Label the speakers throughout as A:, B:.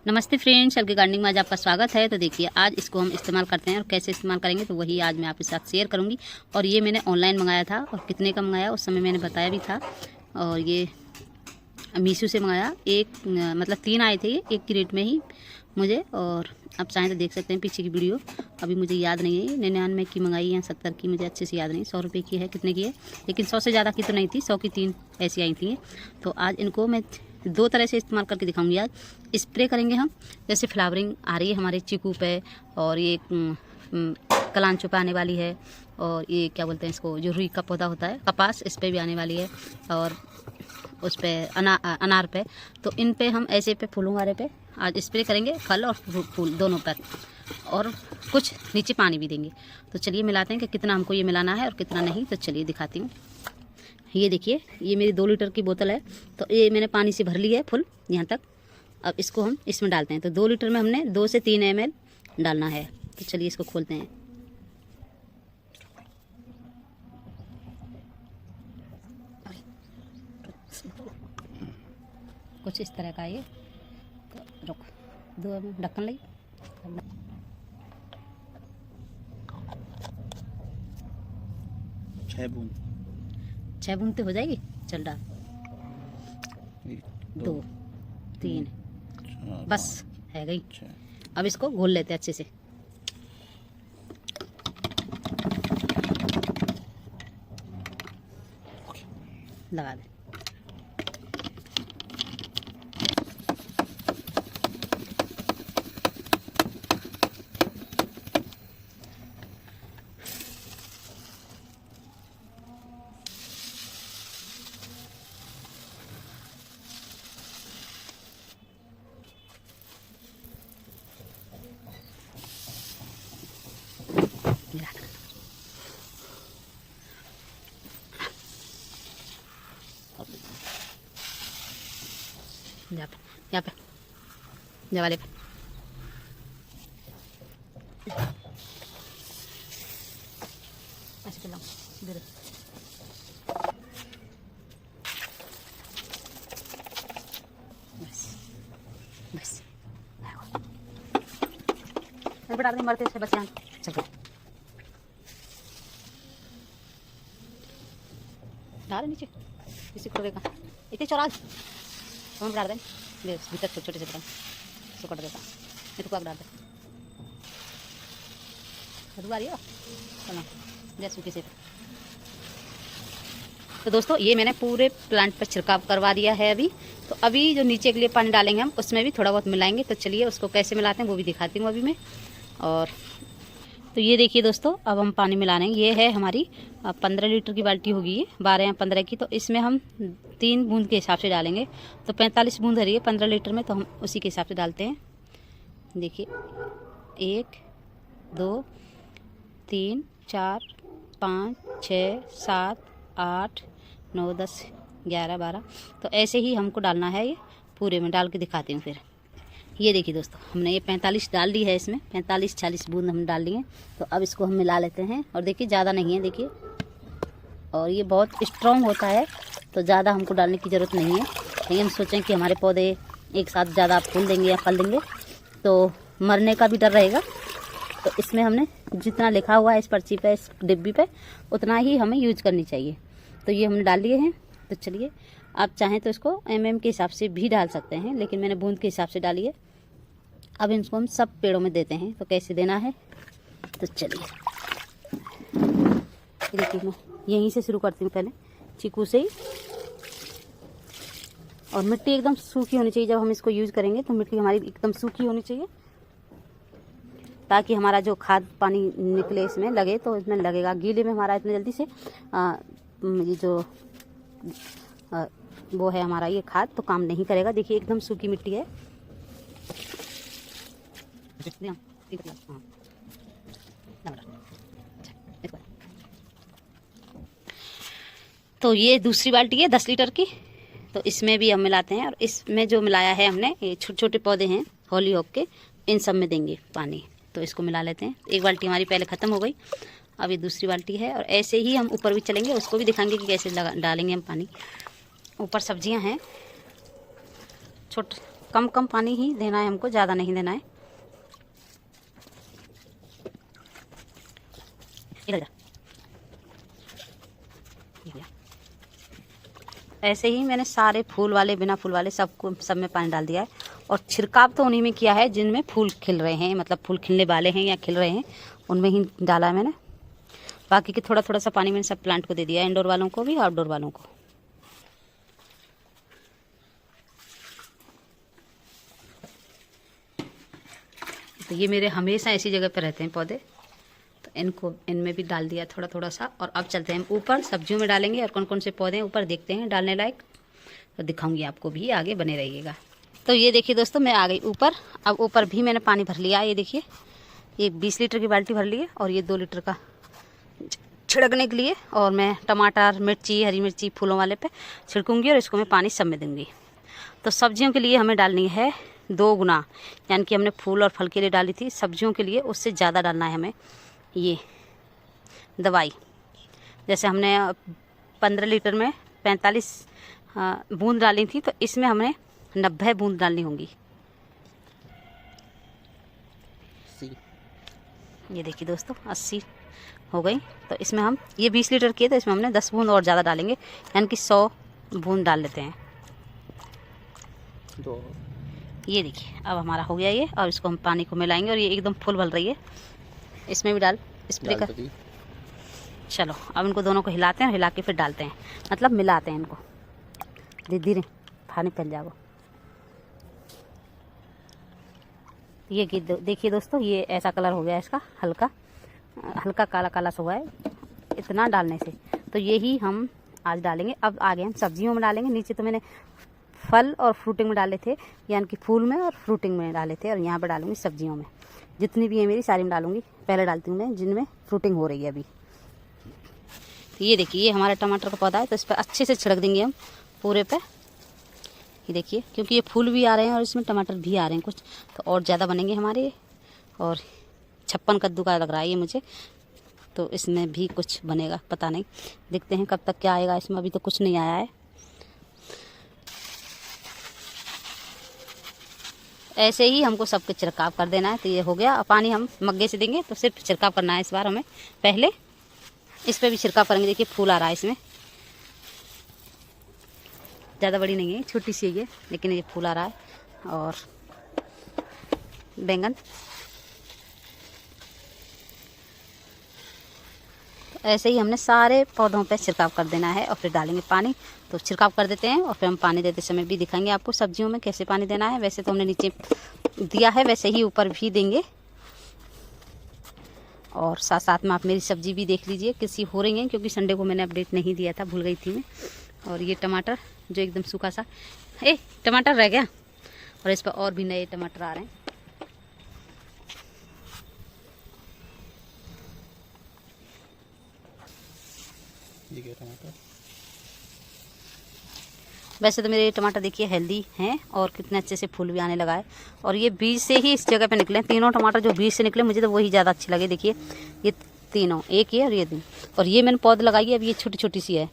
A: नमस्ते फ्रेंड्स, अलगे गार्डनिंग में आज आपका स्वागत है। तो देखिए आज इसको हम इस्तेमाल करते हैं और कैसे इस्तेमाल करेंगे तो वही आज मैं आपके साथ शेयर करूंगी। और ये मैंने ऑनलाइन मंगाया था और कितने का मंगाया उस समय मैंने बताया भी था। और ये मीशो से मंगाया, मतलब 3 आए थे ये एक की रेट में ही मुझे। और आप चाहें तो देख सकते हैं पीछे की वीडियो, अभी मुझे याद नहीं है 99 की मंगाई है 70 की, मुझे अच्छे से याद नहीं 100 रुपये की है कितने की है, लेकिन 100 से ज़्यादा की तो नहीं थी, 100 की 3 ऐसी आई थी। तो आज इनको मैं 2 तरह से इस्तेमाल करके दिखाऊंगी। आज स्प्रे करेंगे हम, जैसे फ्लावरिंग आ रही है हमारे चीकू पे, और ये कलांचो पे आने वाली है, और ये क्या बोलते हैं इसको, जो रुई का पौधा होता है कपास, इस पर भी आने वाली है, और उस पर अनार पे। तो इन पे हम ऐसे पे फूलूंगारे पे आज स्प्रे करेंगे, फल और फूल दोनों पर, और कुछ नीचे पानी भी देंगे। तो चलिए मिलाते हैं कि कितना हमको ये मिलाना है और कितना नहीं। तो चलिए दिखाती हूँ। ये देखिए, ये मेरी 2 लीटर की बोतल है, तो ये मैंने पानी से भर ली है फुल यहाँ तक। अब इसको हम इसमें डालते हैं। तो 2 लीटर में हमने 2 से 3 ml डालना है। तो चलिए इसको खोलते हैं। कुछ इस तरह का ये, तो रुक 2 ml ढक्कन लगी। 6 बूंद तो हो जाएगी। चल डाल 2 3 बस है गई। अब इसको घोल लेते हैं अच्छे से। लगा दे। यहाँ पे वाले पे ऐसे चलाओ इधर। बस बस बेटा नहीं मरते से बस यहाँ चल डाल नीचे किसी को देखा इतने चौराल हम डाल दें भीतर छोटे छोटे से बटन सो कट देता ये तो डाल दे आ रही है चलो जैसे किसी। तो दोस्तों ये मैंने पूरे प्लांट पर छिड़काव करवा दिया है अभी। तो अभी जो नीचे के लिए पानी डालेंगे हम उसमें भी थोड़ा बहुत मिलाएंगे। तो चलिए उसको कैसे मिलाते हैं वो भी दिखाती हूँ अभी मैं। और तो ये देखिए दोस्तों, अब हम पानी मिला रहे हैं। ये है हमारी 15 लीटर की बाल्टी होगी, ये 12 या 15 की। तो इसमें हम 3 बूंद के हिसाब से डालेंगे। तो 45 बूंद है 15 लीटर में, तो हम उसी के हिसाब से डालते हैं। देखिए 1 2 3 4 5 6 7 8 9 10 11 12। तो ऐसे ही हमको डालना है। ये पूरे में डाल के दिखाती हूँ फिर। ये देखिए दोस्तों, हमने ये 45 डाल दी है, इसमें 45-40 बूंद हम डाल लिए। तो अब इसको हम मिला लेते हैं। और देखिए ज़्यादा नहीं है, देखिए, और ये बहुत स्ट्रॉन्ग होता है तो ज़्यादा हमको डालने की ज़रूरत नहीं है। लेकिन हम सोचें कि हमारे पौधे एक साथ ज़्यादा फूल देंगे या फल देंगे तो मरने का भी डर रहेगा। तो इसमें हमने जितना लिखा हुआ है इस पर्ची पे, इस डिब्बी पे, उतना ही हमें यूज करनी चाहिए। तो ये हमने डाल लिए हैं। तो चलिए आप चाहें तो इसको mm के हिसाब से भी डाल सकते हैं, लेकिन मैंने बूंद के हिसाब से डाली है। अब इसको हम सब पेड़ों में देते हैं। तो कैसे देना है तो चलिए देखिए, मैं यहीं से शुरू करती हूँ, पहले चीकू से ही। और मिट्टी एकदम सूखी होनी चाहिए। जब हम इसको यूज़ करेंगे तो मिट्टी हमारी एकदम सूखी होनी चाहिए, ताकि हमारा जो खाद पानी निकले इसमें लगे। तो इसमें लगेगा, गीले में हमारा इतनी जल्दी से ये जो वो है हमारा ये खाद तो काम नहीं करेगा। देखिए एकदम सूखी मिट्टी है। तो ये दूसरी बाल्टी है 10 लीटर की। तो इसमें भी हम मिलाते हैं। और इसमें जो मिलाया है हमने, ये छोटे छोटे पौधे हैं हॉलीहॉक के, इन सब में देंगे पानी। तो इसको मिला लेते हैं। एक बाल्टी हमारी पहले ख़त्म हो गई, अब ये दूसरी बाल्टी है। और ऐसे ही हम ऊपर भी चलेंगे, उसको भी दिखाएंगे कि कैसे डालेंगे हम पानी। ऊपर सब्जियां हैं, कम कम पानी ही देना है हमको, ज़्यादा नहीं देना है। इधर ऐसे ही मैंने सारे फूल वाले बिना फूल वाले सब में पानी डाल दिया है। और छिड़काव तो उन्हीं में किया है जिनमें फूल खिल रहे हैं, मतलब फूल खिलने वाले हैं या खिल रहे हैं, उनमें ही डाला है मैंने। बाकी के थोड़ा थोड़ा सा पानी मैंने सब प्लांट को दे दिया, इंडोर वालों को भी आउटडोर वालों को। तो ये मेरे हमेशा ऐसी जगह पर रहते हैं पौधे, तो इनको इनमें भी डाल दिया थोड़ा थोड़ा सा। और अब चलते हैं हम ऊपर, सब्जियों में डालेंगे। और कौन कौन से पौधे हैं ऊपर देखते हैं डालने लायक, तो दिखाऊंगी आपको भी, आगे बने रहिएगा। तो ये देखिए दोस्तों, मैं आ गई ऊपर। अब ऊपर भी मैंने पानी भर लिया। ये देखिए, ये 20 लीटर की बाल्टी भर ली है और ये 2 लीटर का छिड़कने के लिए। और मैं टमाटर, मिर्ची, हरी मिर्ची फूलों वाले पे छिड़कूंगी और इसको मैं पानी सब में दूंगी। तो सब्जियों के लिए हमें डालनी है 2 गुना, यानी कि हमने फूल और फल के लिए डाली थी, सब्जियों के लिए उससे ज़्यादा डालना है हमें ये दवाई। जैसे हमने 15 लीटर में 45 बूंद डाली थी, तो इसमें हमें 90 बूंद डालनी होंगी। ये देखिए दोस्तों, 80 हो गई। तो इसमें हम ये 20 लीटर की है, तो इसमें हमने 10 बूंद और ज़्यादा डालेंगे, यानी कि 100 बूंद डाल लेते हैं। ये देखिए, अब हमारा हो गया ये। और इसको हम पानी को मिलाएंगे। और ये एकदम फुल भर रही है, इसमें भी डाल स्प्रे कर। चलो अब इनको दोनों को हिलाते हैं, हिला के फिर डालते हैं, मतलब मिलाते हैं इनको धीरे धीरे, पानी फैल जाएगा। ये देखिए दोस्तों, ये ऐसा कलर हो गया इसका, हल्का हल्का काला काला सा हुआ है इतना डालने से। तो यही हम आज डालेंगे। अब आगे हम सब्जियों में डालेंगे। नीचे तो मैंने फल और फ्रूटिंग में डाले थे, यानी कि फूल में और फ्रूटिंग में डाले थे। और यहाँ पर डालूंगी सब्जियों में, जितनी भी है मेरी सारी में डालूंगी। पहले डालती हूँ मैं जिनमें फ्रूटिंग हो रही है अभी। तो ये देखिए, ये हमारा टमाटर का पौधा है, तो इस पर अच्छे से छिड़क देंगे हम पूरे पे। ये देखिए, क्योंकि ये फूल भी आ रहे हैं और इसमें टमाटर भी आ रहे हैं कुछ, तो और ज़्यादा बनेंगे हमारे। और 56 कद्दू का लग रहा है ये मुझे, तो इसमें भी कुछ बनेगा, पता नहीं, देखते हैं कब तक क्या आएगा इसमें। अभी तो कुछ नहीं आया है। ऐसे ही हमको सबके छिड़काव कर देना है। तो ये हो गया। अब पानी हम मग्गे से देंगे, तो सिर्फ छिड़काव करना है इस बार हमें। पहले इस पर भी छिड़काव करेंगे। देखिए फूल आ रहा है इसमें, ज़्यादा बड़ी नहीं है, छोटी सी है, लेकिन ये फूल आ रहा है। और बैंगन, तो ऐसे ही हमने सारे पौधों पे छिड़काव कर देना है। और फिर डालेंगे पानी। तो छिड़काव कर देते हैं और फिर हम पानी देते समय भी दिखाएंगे आपको सब्जियों में कैसे पानी देना है। वैसे तो हमने नीचे दिया है, वैसे ही ऊपर भी देंगे। और साथ साथ में आप मेरी सब्जी भी देख लीजिए कैसी हो रही है, क्योंकि संडे को मैंने अपडेट नहीं दिया था, भूल गई थी मैं। और ये टमाटर जो एकदम सूखा सा टमाटर रह गया, और इस पर और भी नए टमाटर आ रहे हैं। ये क्या टमाटर? वैसे तो मेरे टमाटर देखिए हेल्दी हैं और कितने अच्छे से फूल भी आने लगा है। और ये बीज से ही इस जगह पे निकले, तीनों टमाटर जो बीज से निकले मुझे तो वही ज़्यादा अच्छे लगे। देखिए ये तीनों, एक ये और ये तीन। और ये मैंने पौध लगाई है, अब ये छोटी छोटी सी है।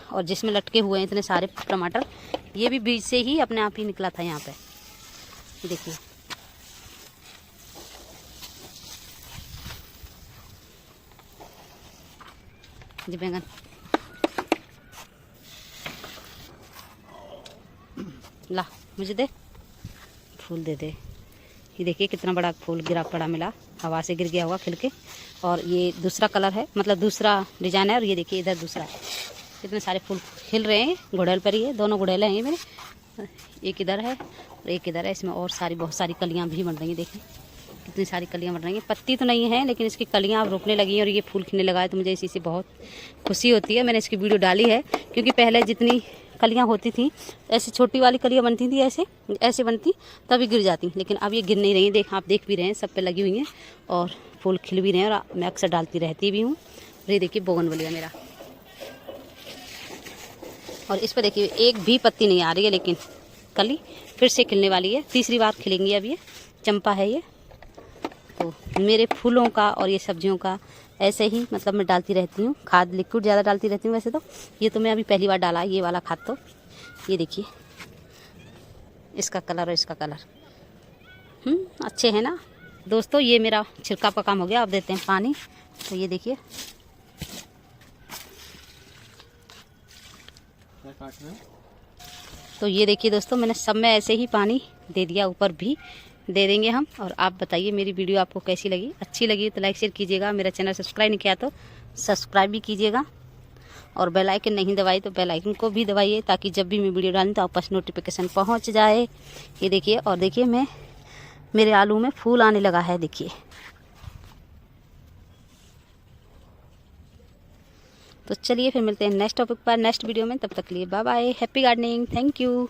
A: और जिसमें लटके हुए हैं इतने सारे टमाटर, ये भी बीज से ही अपने आप ही निकला था यहाँ पे। देखिए जी बैंगन, ला मुझे दे, फूल दे दे। ये देखिए कितना बड़ा फूल गिरा पड़ा मिला, हवा से गिर गया होगा खिल के। और ये दूसरा कलर है, मतलब दूसरा डिजाइन है। और ये देखिए इधर दूसरा है, कितने सारे फूल खिल रहे हैं। गुड़हल पर ही है, दोनों गुड़हल हैं ये मेरे, एक इधर है और एक इधर है। इसमें और सारी बहुत सारी कलियां भी बन रही हैं। देखिए कितनी सारी कलियां बन रही हैं। पत्ती तो नहीं है, लेकिन इसकी कलियां अब रुकने लगी हैं और ये फूल खिलने लगा है। तो मुझे इसी से बहुत खुशी होती है। मैंने इसकी वीडियो डाली है, क्योंकि पहले जितनी कलियां होती थी, ऐसी छोटी वाली कलियां बनती थी, ऐसे ऐसे बनती, तभी गिर जाती। लेकिन अब ये गिर नहीं रही, आप देख भी रहे हैं, सब पे लगी हुई हैं और फूल खिल भी रहे हैं। और मैं अक्सर डालती रहती भी हूँ। ये देखिए बोगनविलिया मेरा, और इस पर देखिए एक भी पत्ती नहीं आ रही है, लेकिन कली फिर से खिलने वाली है। तीसरी बार खिलेंगी अब ये, चंपा है ये। तो मेरे फूलों का और ये सब्जियों का ऐसे ही, मतलब मैं डालती रहती हूँ खाद, लिक्विड ज़्यादा डालती रहती हूँ वैसे तो। ये तो मैं अभी पहली बार डाला ये वाला खाद। तो ये देखिए इसका कलर और इसका कलर अच्छे हैं ना दोस्तों। ये मेरा छिड़काव का काम हो गया। अब देते हैं पानी। तो ये देखिए तो ये देखिए दोस्तों, मैंने सब में ऐसे ही पानी दे दिया, ऊपर भी दे देंगे हम। और आप बताइए मेरी वीडियो आपको कैसी लगी। अच्छी लगी तो लाइक शेयर कीजिएगा। मेरा चैनल सब्सक्राइब नहीं किया तो सब्सक्राइब भी कीजिएगा। और बेल आइकन नहीं दबाई तो बेल आइकन को भी दबाइए, ताकि जब भी मैं वीडियो डालूँ तो आप पास नोटिफिकेशन पहुंच जाए। ये देखिए, और देखिए मेरे आलू में फूल आने लगा है, देखिए। तो चलिए फिर मिलते हैं नेक्स्ट टॉपिक पर, नेक्स्ट वीडियो में। तब तक के लिए bye bye, happy gardening, thank you.